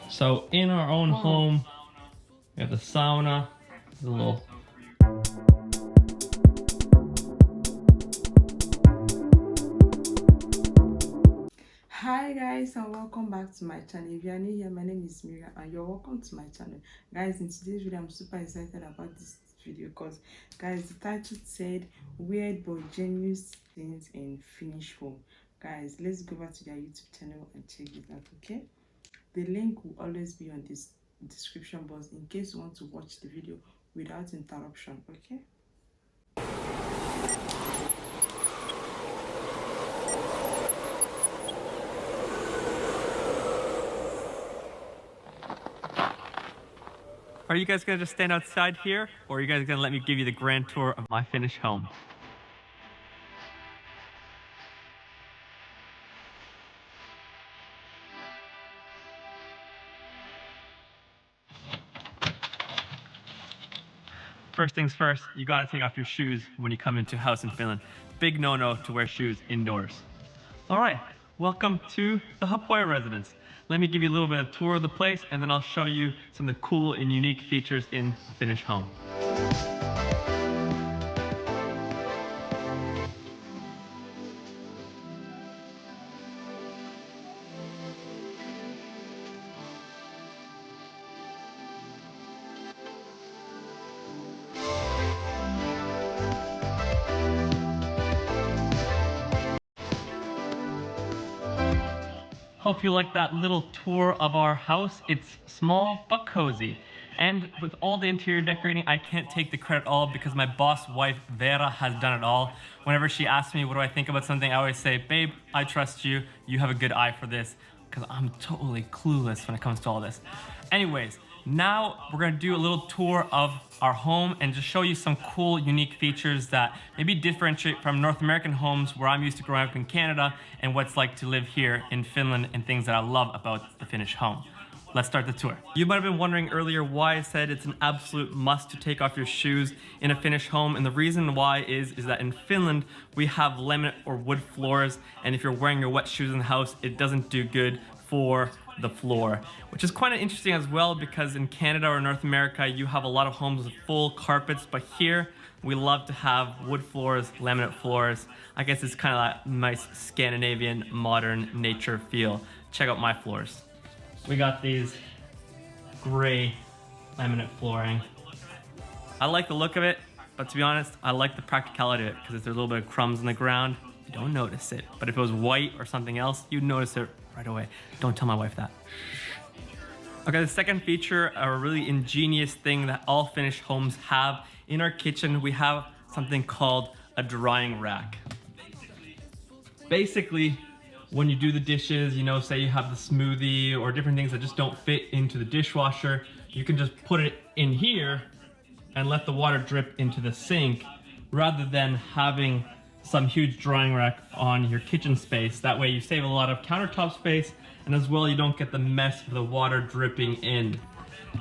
So in our own home, we have the sauna, the little Hi guys, and welcome back to my channel. If you are new here, my name is Miriam and you're welcome to my channel. Guys, in today's video I'm super excited about this video because guys, the title said weird but genuine things in Finnish home. Guys, let's go back to their YouTube channel and check it out. Okay, the link will always be on this description box in case you want to watch the video without interruption. Okay. Are you guys gonna just stand outside here, or are you guys gonna let me give you the grand tour of my Finnish home? First things first, you gotta take off your shoes when you come into a house in Finland. Big no-no to wear shoes indoors. All right, welcome to the Hapoya residence. Let me give you a little bit of a tour of the place, and then I'll show you some of the cool and unique features in a Finnish home. Hope you like that little tour of our house. It's small but cozy. And with all the interior decorating, I can't take the credit all because my boss wife, Vera, has done it all. Whenever she asks me what do I think about something, I always say, babe, I trust you. You have a good eye for this. Because I'm totally clueless when it comes to all this. Anyways, now we're gonna do a little tour of our home and just show you some cool, unique features that maybe differentiate from North American homes where I'm used to growing up in Canada and what it's like to live here in Finland and things that I love about the Finnish home. Let's start the tour. You might have been wondering earlier why I said it's an absolute must to take off your shoes in a Finnish home, and the reason why is that in Finland we have laminate or wood floors, and if you're wearing your wet shoes in the house, it doesn't do good for the floor, which is quite interesting as well because in Canada or North America you have a lot of homes with full carpets, but here we love to have wood floors, laminate floors. I guess it's kind of that nice Scandinavian modern nature feel. Check out my floors. We got these gray laminate flooring. I like the look of it, but to be honest, I like the practicality of it because if there's a little bit of crumbs on the ground, you don't notice it. But if it was white or something else, you'd notice it right away. Don't tell my wife that. Okay, the second feature, a really ingenious thing that all Finnish homes have. In our kitchen, we have something called a drying rack. Basically, when you do the dishes, you know, say you have the smoothie or different things that just don't fit into the dishwasher, you can just put it in here and let the water drip into the sink rather than having some huge drying rack on your kitchen space. That way you save a lot of countertop space, and as well you don't get the mess of the water dripping in.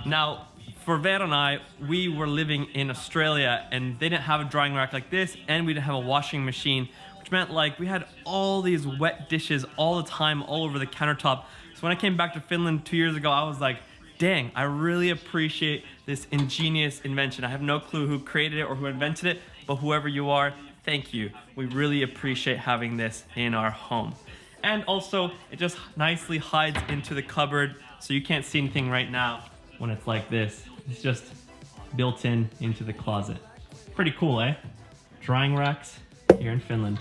Now, for Vera and I, we were living in Australia and they didn't have a drying rack like this, and we didn't have a washing machine, which meant like we had all these wet dishes all the time all over the countertop. So when I came back to Finland 2 years ago, I was like, dang, I really appreciate this ingenious invention. I have no clue who created it or who invented it, but whoever you are, thank you. We really appreciate having this in our home. And also, it just nicely hides into the cupboard so you can't see anything right now when it's like this. It's just built in into the closet. Pretty cool, eh? Drying racks here in Finland.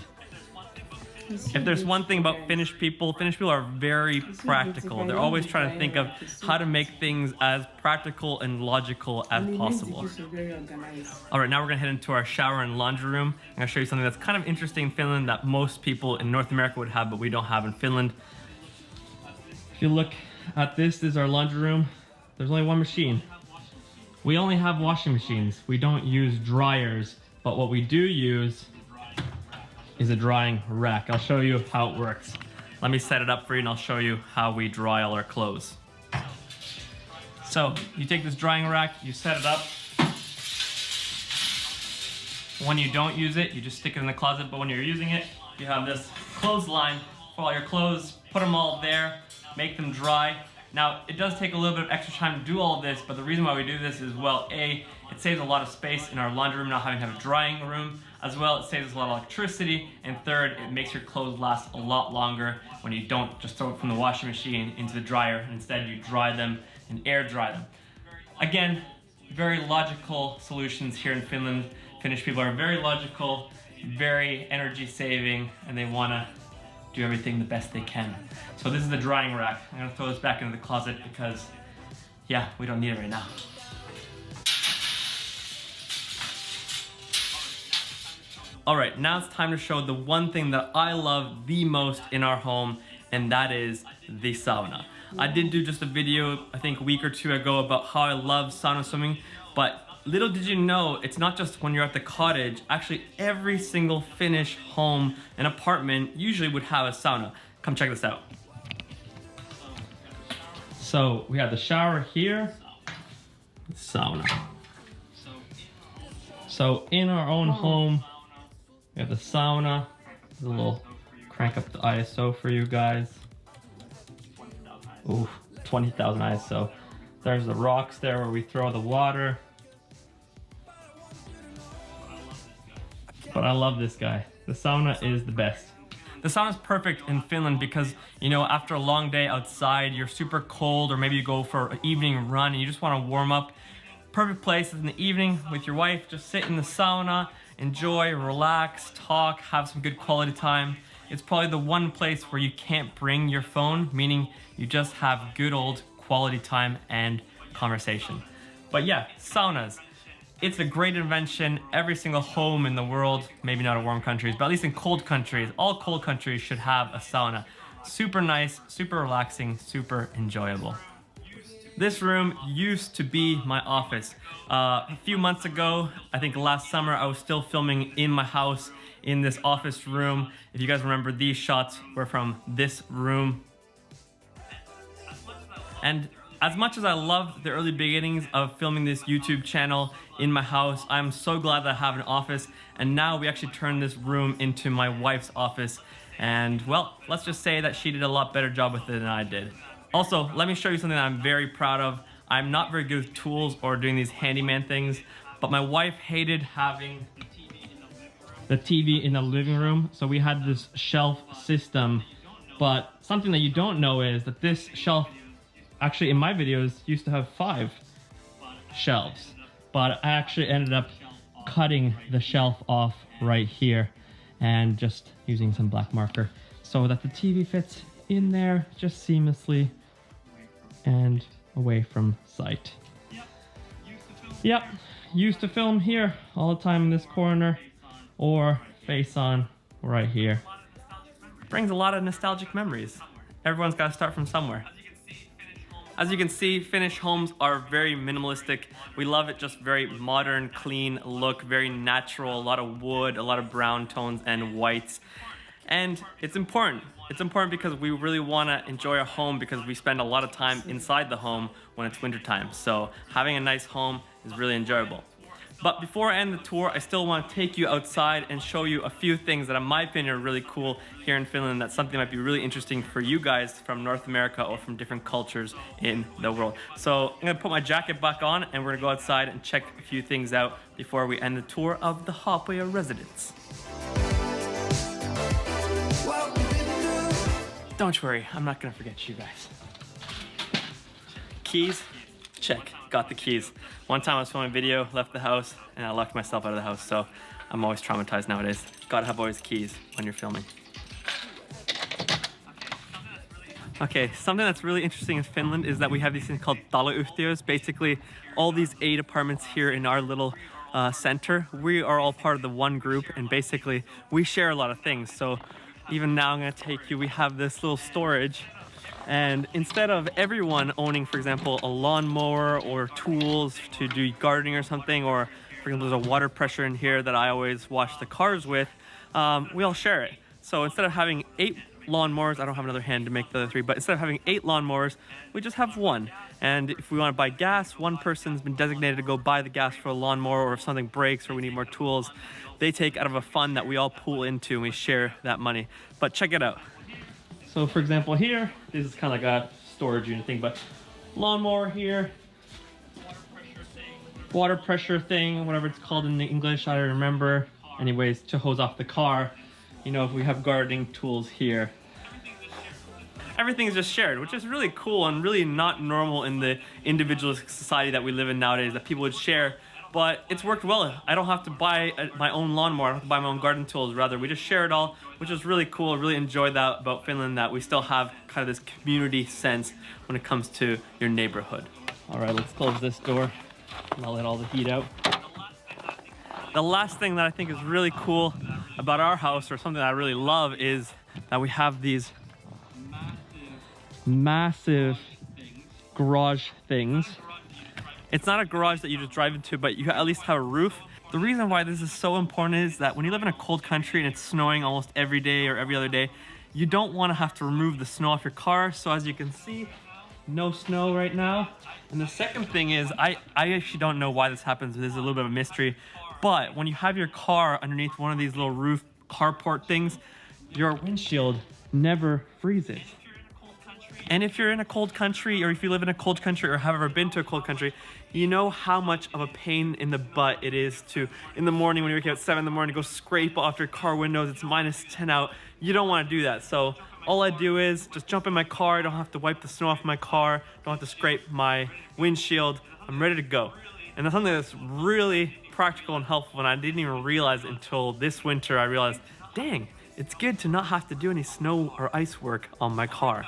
If there's one thing about Finnish people are very practical. They're always trying to think of how to make things as practical and logical as possible. All right, now we're gonna head into our shower and laundry room. I'm gonna show you something that's kind of interesting in Finland that most people in North America would have, but we don't have in Finland. If you look at this is our laundry room. There's only one machine. We only have washing machines. We don't use dryers, but what we do use is a drying rack. I'll show you how it works. Let me set it up for you and I'll show you how we dry all our clothes. So you take this drying rack, you set it up. When you don't use it, you just stick it in the closet, but when you're using it, you have this clothesline for all your clothes, put them all there, make them dry. Now, it does take a little bit of extra time to do all of this, but the reason why we do this is, well, A, it saves a lot of space in our laundry room, not having to have a drying room. As well, it saves a lot of electricity. And third, it makes your clothes last a lot longer when you don't just throw it from the washing machine into the dryer. And instead, you dry them and air dry them. Again, very logical solutions here in Finland. Finnish people are very logical, very energy saving, and they want to do everything the best they can. So this is the drying rack. I'm gonna throw this back into the closet because, yeah, we don't need it right now. All right, now it's time to show the one thing that I love the most in our home, and that is the sauna. I did do just a video, I think a week or two ago, about how I love sauna swimming, but little did you know, it's not just when you're at the cottage. Actually, every single Finnish home and apartment usually would have a sauna. Come check this out. So we have the shower here, sauna. So in our own home, we have the sauna. There's a little crank up the ISO for you guys. Ooh, 20,000 ISO. There's the rocks there where we throw the water. But I love this guy. The sauna is the best. The sauna is perfect in Finland because, you know, after a long day outside, you're super cold, or maybe you go for an evening run and you just want to warm up. Perfect place in the evening with your wife. Just sit in the sauna, enjoy, relax, talk, have some good quality time. It's probably the one place where you can't bring your phone, meaning you just have good old quality time and conversation. But yeah, saunas. It's a great invention. Every single home in the world, maybe not in warm countries, but at least in cold countries, all cold countries should have a sauna. Super nice, super relaxing, super enjoyable. This room used to be my office. A few months ago, I think last summer, I was still filming in my house in this office room. If you guys remember, these shots were from this room. And as much as I loved the early beginnings of filming this YouTube channel in my house, I'm so glad that I have an office. And now we actually turned this room into my wife's office. And well, let's just say that she did a lot better job with it than I did. Also, let me show you something that I'm very proud of. I'm not very good with tools or doing these handyman things, but my wife hated having the TV in the living room. So we had this shelf system, but something that you don't know is that this shelf, actually in my videos, used to have 5 shelves, but I actually ended up cutting the shelf off right here and just using some black marker so that the TV fits in there just seamlessly and away from sight. Yep, used to film here all the time in this corner or face on right here. Brings a lot of nostalgic memories. Everyone's got to start from somewhere. As you can see, Finnish homes are very minimalistic. We love it, just very modern, clean look, very natural, a lot of wood, a lot of brown tones and whites. And it's important. It's important because we really want to enjoy our home because we spend a lot of time inside the home when it's wintertime. So having a nice home is really enjoyable. But before I end the tour, I still want to take you outside and show you a few things that in my opinion are really cool here in Finland. That's something that might be really interesting for you guys from North America or from different cultures in the world. So I'm going to put my jacket back on and we're going to go outside and check a few things out before we end the tour of the Haapoja residence. Don't worry, I'm not going to forget you guys. Keys? Check. Got the keys. One time I was filming a video, left the house, and I locked myself out of the house, so I'm always traumatized nowadays. Gotta have always keys when you're filming. Okay, something that's really interesting in Finland is that we have these things called taloyhtios. Basically, all these 8 apartments here in our little center, we are all part of the one group, and basically, we share a lot of things. So even now I'm gonna take you, we have this little storage. And instead of everyone owning, for example, a lawnmower or tools to do gardening or something, or for example, there's a water pressure in here that I always wash the cars with, we all share it. So instead of having 8 lawnmowers, I don't have another hand to make the other 3, but instead of having 8 lawnmowers, we just have 1. And if we want to buy gas, one person's been designated to go buy the gas for a lawnmower, or if something breaks or we need more tools, they take out of a fund that we all pool into and we share that money. But check it out. So for example here, this is kind of like a storage unit thing, but lawnmower here, water pressure thing, whatever it's called in the English, I don't remember. Anyways, to hose off the car. You know, if we have gardening tools here. Everything is just shared, which is really cool and really not normal in the individualist society that we live in nowadays, that people would share. But it's worked well. I don't have to buy my own lawnmower, I don't have to buy my own garden tools. Rather, we just share it all, which is really cool. I really enjoyed that about Finland, that we still have kind of this community sense when it comes to your neighborhood. All right, let's close this door and I'll let all the heat out. The last thing that I think is really cool about our house, or something that I really love, is that we have these massive garage things. It's not a garage that you just drive into, but you at least have a roof. The reason why this is so important is that when you live in a cold country and it's snowing almost every day or every other day, you don't want to have to remove the snow off your car. So as you can see, no snow right now. And the second thing is, I actually don't know why this happens. This is a little bit of a mystery. But when you have your car underneath one of these little roof carport things, your windshield never freezes. And if you're in a cold country, or if you live in a cold country or have ever been to a cold country, you know how much of a pain in the butt it is to, in the morning when you're waking up at 7 in the morning, to go scrape off your car windows. It's -10 out. You don't want to do that. So all I do is just jump in my car. I don't have to wipe the snow off my car. Don't have to scrape my windshield. I'm ready to go. And that's something that's really practical and helpful, and I didn't even realize until this winter. I realized, dang, it's good to not have to do any snow or ice work on my car.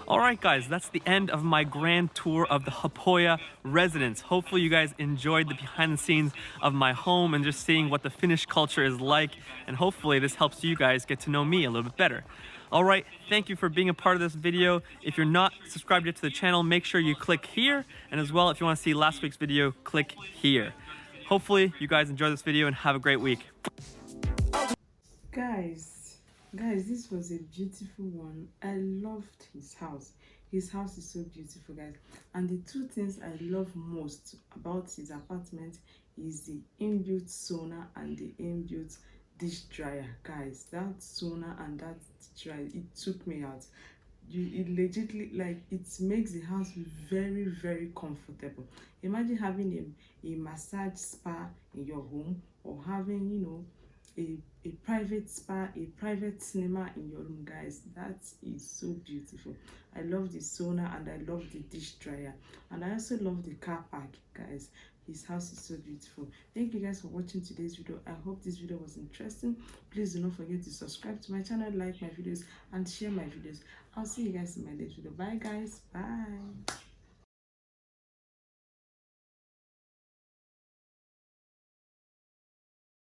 Alright guys, that's the end of my grand tour of the Hapoja residence. Hopefully you guys enjoyed the behind the scenes of my home and just seeing what the Finnish culture is like, and hopefully this helps you guys get to know me a little bit better. Alright, thank you for being a part of this video. If you're not subscribed yet to the channel, make sure you click here, and as well, if you want to see last week's video, click here. Hopefully you guys enjoy this video and have a great week. Guys, this was a beautiful one. I loved his house. His house is so beautiful, guys. And the two things I love most about his apartment is the inbuilt sauna and the inbuilt dish dryer. Guys, that sauna and that dish dryer, it took me out. It legitimately, like, it makes the house very, very comfortable. Imagine having a massage spa in your home, or having, you know, a private spa, a private cinema in your room. Guys, that is so beautiful. I love the sauna and I love the dish dryer, and I also love the car park. Guys, his house is so beautiful. Thank you guys for watching today's video. I hope this video was interesting. Please do not forget to subscribe to my channel, like my videos, and share my videos. I'll see you guys in my next video. Bye guys. Bye.